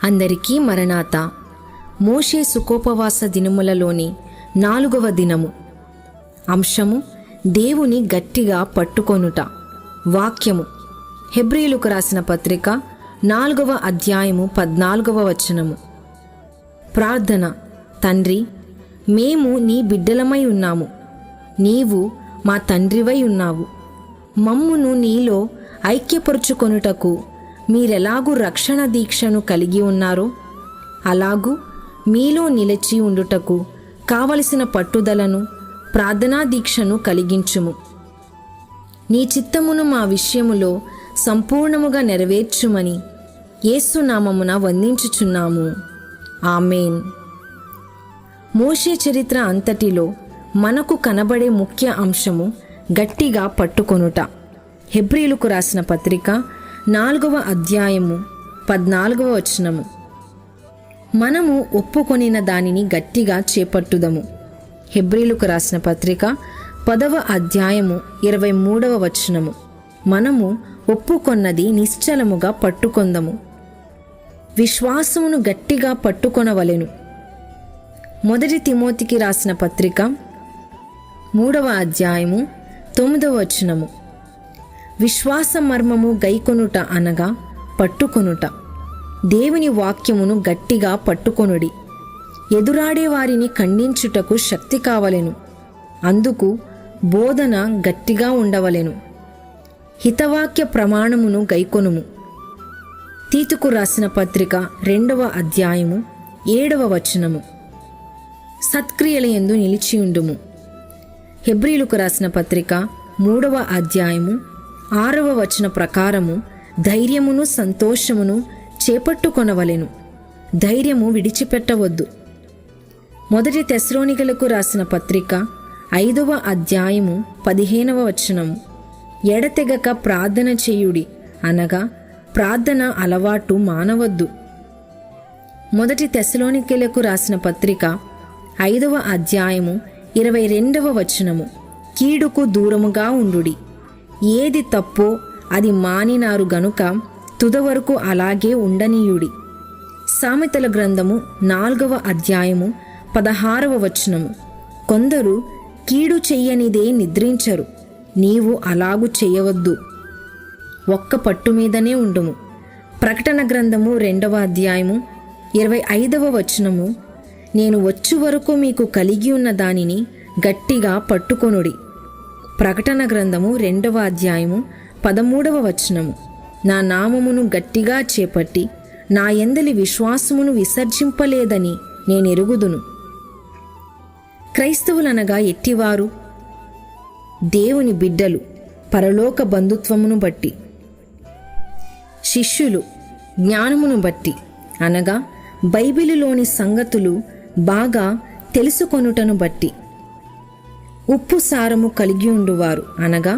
అందరికీ మరణాత. మోషే సుకోపవాస దినములలోని 4వ దినము. అంశము దేవుని గట్టిగా పట్టుకొనుట. వాక్యము హెబ్రీయులకు రాసిన పత్రిక 4వ అధ్యాయము 14వ వచనము. ప్రార్థన. తండ్రి, మేము నీ బిడ్డలమై ఉన్నాము, నీవు మా తండ్రివై ఉన్నావు. మమ్మును నీలో ఐక్యపరుచుకొనుటకు మీరెలాగూ రక్షణ దీక్షను కలిగి ఉన్నారో అలాగూ మీలో నిలిచి ఉండుటకు కావలసిన పట్టుదలను, ప్రార్థనా దీక్షను కలిగించుము. నీ చిత్తమును మా విషయములో సంపూర్ణముగా నెరవేర్చుమని యేసునామమున వందించుచున్నాము. ఆమేన్. మోషే చరిత్ర అంతటిలో మనకు కనబడే ముఖ్య అంశము గట్టిగా పట్టుకొనుట. హెబ్రీయులకు రాసిన పత్రిక 4వ అధ్యాయము 14వ వచనము. మనము ఒప్పుకొనిన దానిని గట్టిగా చేపట్టుదము. హెబ్రీయులకు రాసిన పత్రిక 10వ అధ్యాయము 23వ వచనము. మనము ఒప్పుకొన్నది నిశ్చలముగా పట్టుకొందము. విశ్వాసమును గట్టిగా పట్టుకొనవలెను. 1 తిమోతికి రాసిన పత్రిక 3వ అధ్యాయము 9వ వచనము. విశ్వాస మర్మము గైకొనుట అనగా పట్టుకొనుట. దేవుని వాక్యమును గట్టిగా పట్టుకొనుడి. ఎదురాడే వారిని ఖండించుటకు శక్తి కావలెను. అందుకు బోధన గట్టిగా ఉండవలెను. హితవాక్య ప్రమాణమును గైకొనుము. తీతుకు రాసిన పత్రిక 2వ అధ్యాయము 7వ వచనము. సత్క్రియల యందు నిలిచియుండుము. హెబ్రీయులకు రాసిన పత్రిక 3వ అధ్యాయము 6వ వచన ప్రకారము ధైర్యమును సంతోషమును చేపట్టుకొనవలెను. ధైర్యము విడిచిపెట్టవద్దు. 1 తెస్సలోనికలకు రాసిన పత్రిక 5వ అధ్యాయము 15వ వచనము. ఎడతెగక ప్రార్థన చేయుడి అనగా ప్రార్థన అలవాటు మానవద్దు. 1 తెస్సలోనికలకు రాసిన పత్రిక 5వ అధ్యాయము 22వ వచనము. కీడుకు దూరముగా ఉండుడి. ఏది తప్పో అది మానినారు గనుక తుదవరకు అలాగే ఉండనీయుడి. సామెతల గ్రంథము 4వ అధ్యాయము 16వ వచనము. కొందరు కీడు చెయ్యనిదే నిద్రించరు, నీవు అలాగు చెయ్యవద్దు. ఒక్క పట్టు మీదనే ఉండుము. ప్రకటన గ్రంథము 2వ అధ్యాయము 25వ వచనము. నేను వచ్చు వరకు మీకు కలిగి ఉన్న దానిని గట్టిగా పట్టుకొనుడి. ప్రకటన గ్రంథము 2వ అధ్యాయము 13వ వచనము. నా నామమును గట్టిగా చేపట్టి నా యందలి విశ్వాసమును విసర్జింపలేదని నేనెరుగుదును. క్రైస్తవులనగా ఎట్టివారు? దేవుని బిడ్డలు పరలోక బంధుత్వమును బట్టి, శిష్యులు జ్ఞానమును బట్టి అనగా బైబిలులోని సంగతులు బాగా తెలుసుకొనుటను బట్టి, ఉప్పు సారము కలిగి ఉండువారు అనగా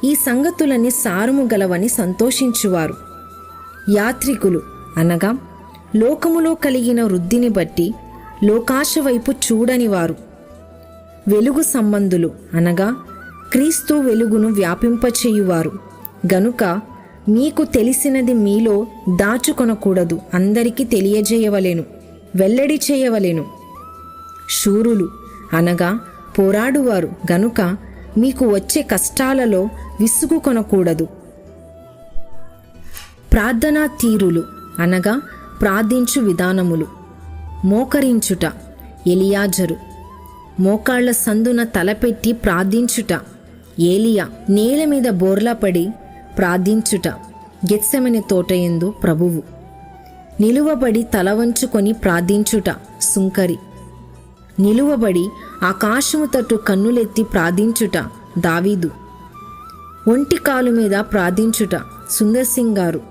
ఈ సంగతులని సారము గలవని సంతోషించువారు. యాత్రికులు అనగా లోకములో కలిగిన వృద్ధిని బట్టి లోకాశ వైపు చూడనివారు. వెలుగు సంబంధులు అనగా క్రీస్తు వెలుగును వ్యాపింపచేయువారు. గనుక మీకు తెలిసినది మీలో దాచుకొనకూడదు, అందరికీ తెలియజేయవలెను, వెల్లడి చేయవలెను. శూరులు అనగా పోరాడువారు. గనుక మీకు వచ్చే కష్టాలలో విసుగు కొనకూడదు. ప్రార్థనా తీరులు అనగా ప్రార్థించు విధానములు. మోకరించుట ఎలియాజరు. మోకాళ్ల సందున తలపెట్టి ప్రార్థించుట ఏలియా. నేల మీద బోర్లాపడి ప్రార్థించుట గెత్సెమనే తోటయందు ప్రభువు. నిలువబడి తల వంచుకొని ప్రార్థించుట సుంకరి. నిలువబడి ఆకాశము తట్టు కన్నులెత్తి ప్రార్థించుట దావీదు. ఒంటి కాలు మీద ప్రార్థించుట సుందర్ సింగ్ గారు.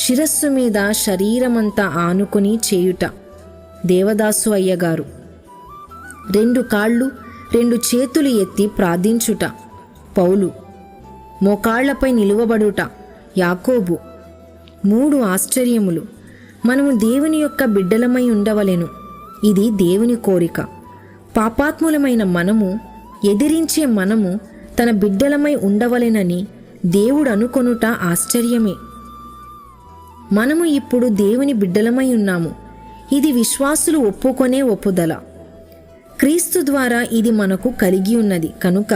శిరస్సు మీద శరీరమంతా ఆనుకొని చేయుట దేవదాసు అయ్యగారు. 2 కాళ్ళు 2 చేతులు ఎత్తి ప్రార్థించుట పౌలు. మోకాళ్లపై నిలువబడుట యాకోబు. 3 ఆశ్చర్యములు. మనము దేవుని యొక్క బిడ్డలమై ఉండవలెను. ఇది దేవుని కోరిక. పాపాత్ములమైన మనము, ఎదిరించే మనము తన బిడ్డలమై ఉండవలెనని దేవుడు అనుకొనుట ఆశ్చర్యమే. మనము ఇప్పుడు దేవుని బిడ్డలమై ఉన్నాము. ఇది విశ్వాసులు ఒప్పుకొనే ఒప్పుదల. క్రీస్తు ద్వారా ఇది మనకు కలిగి ఉన్నది కనుక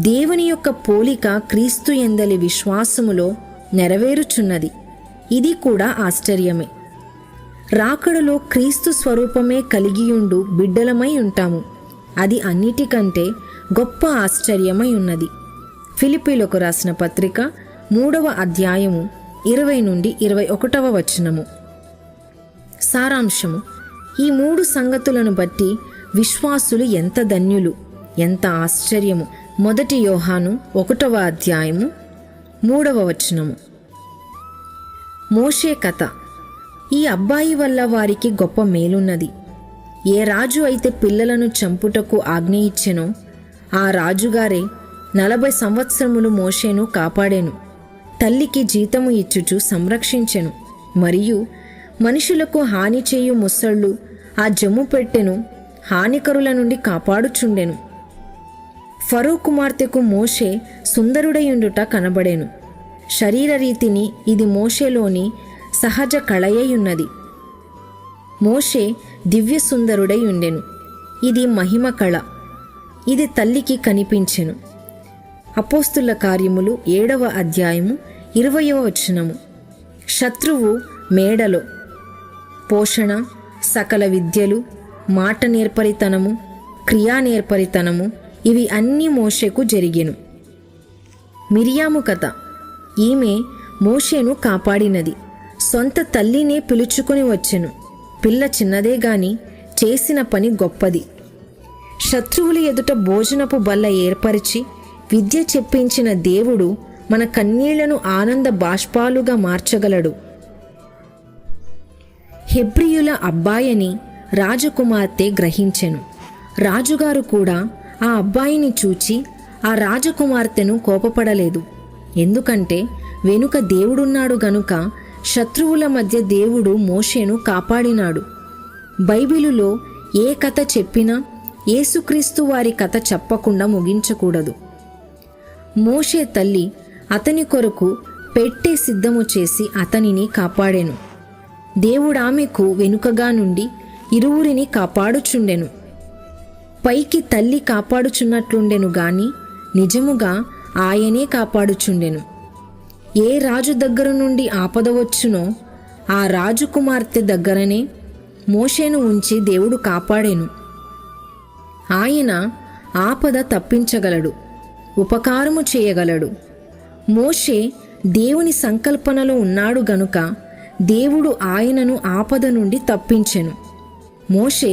దేవుని యొక్క పోలిక క్రీస్తు యందలి విశ్వాసములో నెరవేరుచున్నది. ఇది కూడా ఆశ్చర్యమే. రాకడలో క్రీస్తు స్వరూపమే కలిగియుండు బిడ్డలమై ఉంటాము. అది అన్నిటికంటే గొప్ప ఆశ్చర్యమై ఉన్నది. ఫిలిప్పీలకు రాసిన పత్రిక 3వ అధ్యాయము 20 నుండి 21వ వచనము. సారాంశము: ఈ 3 సంగతులను బట్టి విశ్వాసులు ఎంత ధన్యులు, ఎంత ఆశ్చర్యము. 1 యోహాను 1వ అధ్యాయము 3వ వచనము. మోషే కథ. ఈ అబ్బాయి వల్ల వారికి గొప్ప మేలున్నది. ఏ రాజు అయితే పిల్లలను చంపుటకు ఆజ్ఞ ఇచ్చెనో ఆ రాజుగారే 40 సంవత్సరములు మోషేను కాపాడెను. తల్లికి జీతము ఇచ్చుచు సంరక్షించెను. మరియు మనుషులకు హాని చేయు ముసళ్ళు ఆ జమ్ము పెట్టెను హానికరుల నుండి కాపాడుచుండెను. ఫరో కుమార్తెకు మోషే సుందరుడయుండుట కనబడెను. శరీరరీతిని ఇది మోషేలోని సహజ కళయయున్నది. మోషే దివ్య సుందరుడై ఉండెను. ఇది మహిమ కళ. ఇది తల్లికి కనిపించెను. అపోస్తుల కార్యములు 7వ అధ్యాయము 20వ వచనము. శత్రువు మేడలో. పోషణ, సకల విద్యలు, మాట నేర్పరితనము, క్రియా నేర్పరితనము ఇవి అన్నీ మోషేకు జరిగెను. మిరియాము కథ. ఈమె మోషేను కాపాడినది. సొంత తల్లినే పిలుచుకుని వచ్చెను. పిల్ల చిన్నదే గాని చేసిన పని గొప్పది. శత్రువుల ఎదుట భోజనపు బల్ల ఏర్పరిచి విద్య చెప్పించిన దేవుడు మన కన్నీళ్లను ఆనంద బాష్పాలుగా మార్చగలడు. హెబ్రీయుల అబ్బాయిని రాజకుమార్తె గ్రహించెను. రాజుగారు కూడా ఆ అబ్బాయిని చూచి ఆ రాజకుమార్తెను కోపపడలేదు. ఎందుకంటే వెనుక దేవుడున్నాడు గనుక శత్రువుల మధ్య దేవుడు మోషేను కాపాడినాడు. బైబిలులో ఏ కథ చెప్పినా యేసుక్రీస్తు వారి కథ చెప్పకుండా ముగించకూడదు. మోషే తల్లి అతని కొరకు పెట్టె సిద్ధము చేసి అతనిని కాపాడెను. దేవుడామెకు వెనుకగా నుండి ఇరువురిని కాపాడుచుండెను. పైకి తల్లి కాపాడుచున్నట్లుండెను గాని నిజముగా ఆయనే కాపాడుచుండెను. ఏ రాజు దగ్గర నుండి ఆపద వచ్చునో ఆ రాజకుమార్తె దగ్గరనే మోషేను ఉంచి దేవుడు కాపాడెను. ఆయన ఆపద తప్పించగలడు, ఉపకారము చేయగలడు. మోషే దేవుని సంకల్పనలో ఉన్నాడు గనుక దేవుడు ఆయనను ఆపద నుండి తప్పించెను. మోషే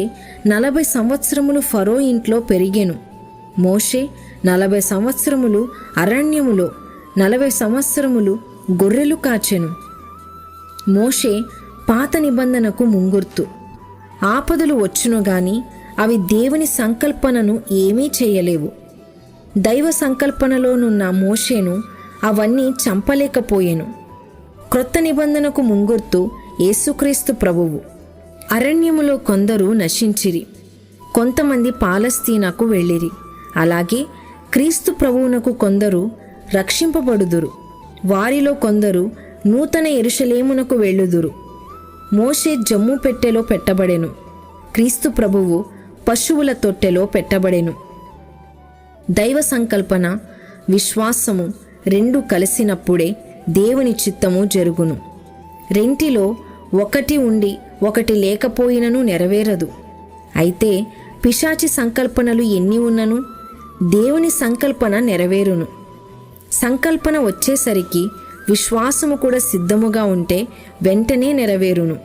40 సంవత్సరములు ఫరో ఇంట్లో పెరిగెను. మోషే 40 సంవత్సరములు అరణ్యములో, 40 సంవత్సరములు గొర్రెలు కాచెను. మోషే పాత నిబంధనకు ముంగుర్తు. ఆపదలు వచ్చును గాని అవి దేవుని సంకల్పనను ఏమీ చేయలేవు. దైవ సంకల్పనలోనున్న మోషేను అవన్నీ చంపలేకపోయెను. క్రొత్త నిబంధనకు ముంగుర్తు యేసుక్రీస్తు ప్రభువు. అరణ్యములో కొందరు నశించిరి, కొంతమంది పాలస్తీనాకు వెళ్ళిరి. అలాగే క్రీస్తు ప్రభువునకు కొందరు రక్షింపబడుదురు. వారిలో కొందరు నూతన యెరూషలేమునకు వెళ్ళుదురు. మోషే జమ్ము పెట్టెలో పెట్టబడెను. క్రీస్తు ప్రభువు పశువుల తొట్టెలో పెట్టబడెను. దైవ సంకల్పన, విశ్వాసము రెండు కలిసినప్పుడే దేవుని చిత్తము జరుగును. రెంటిలో ఒకటి ఉండి ఒకటి లేకపోయినను నెరవేరదు. అయితే పిశాచి సంకల్పనలు ఎన్ని ఉన్నను దేవుని సంకల్పన నెరవేరును. సంకల్పన వచ్చేసరికి విశ్వాసము కూడా సిద్ధముగా ఉంటే వెంటనే నెరవేరును.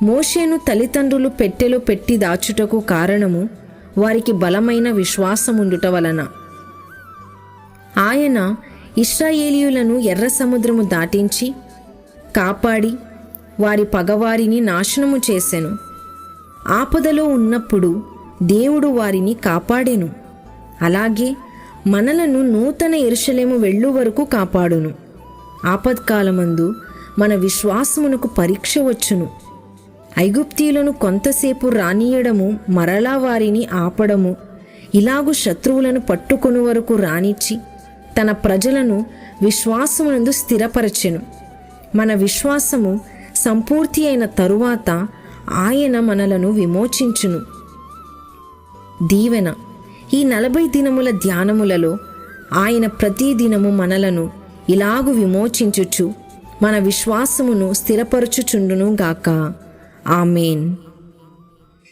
మోషేను తల్లిదండ్రులు పెట్టెలో పెట్టి దాచుటకు కారణము వారికి బలమైన విశ్వాసముండుట వలన. ఆయన ఇశ్రాయేలీయులను ఎర్ర సముద్రము దాటించి కాపాడి వారి పగవారిని నాశనము చేసెను. ఆపదలో ఉన్నప్పుడు దేవుడు వారిని కాపాడెను. అలాగే మనలను నూతన యెరూషలేము వెళ్ళు వరకు కాపాడును. ఆపత్కాలమందు మన విశ్వాసమునకు పరీక్ష వచ్చును. ఐగుప్తీయులను కొంతసేపు రానియడము, మరలా వారిని ఆపడము, ఇలాగు శత్రువులను పట్టుకొను వరకు రానిచ్చి తన ప్రజలను విశ్వాసమునందు స్థిరపరచెను. మన విశ్వాసము సంపూర్తి అయిన తరువాత ఆయన మనలను విమోచించును. దీవెన. ఈ 40 దినముల ధ్యానములలో ఆయన ప్రతి దినము మనలను ఇలాగు విమోచించుచు మన విశ్వాసమును స్థిరపరచుచుండును గాక. ఆమేన్.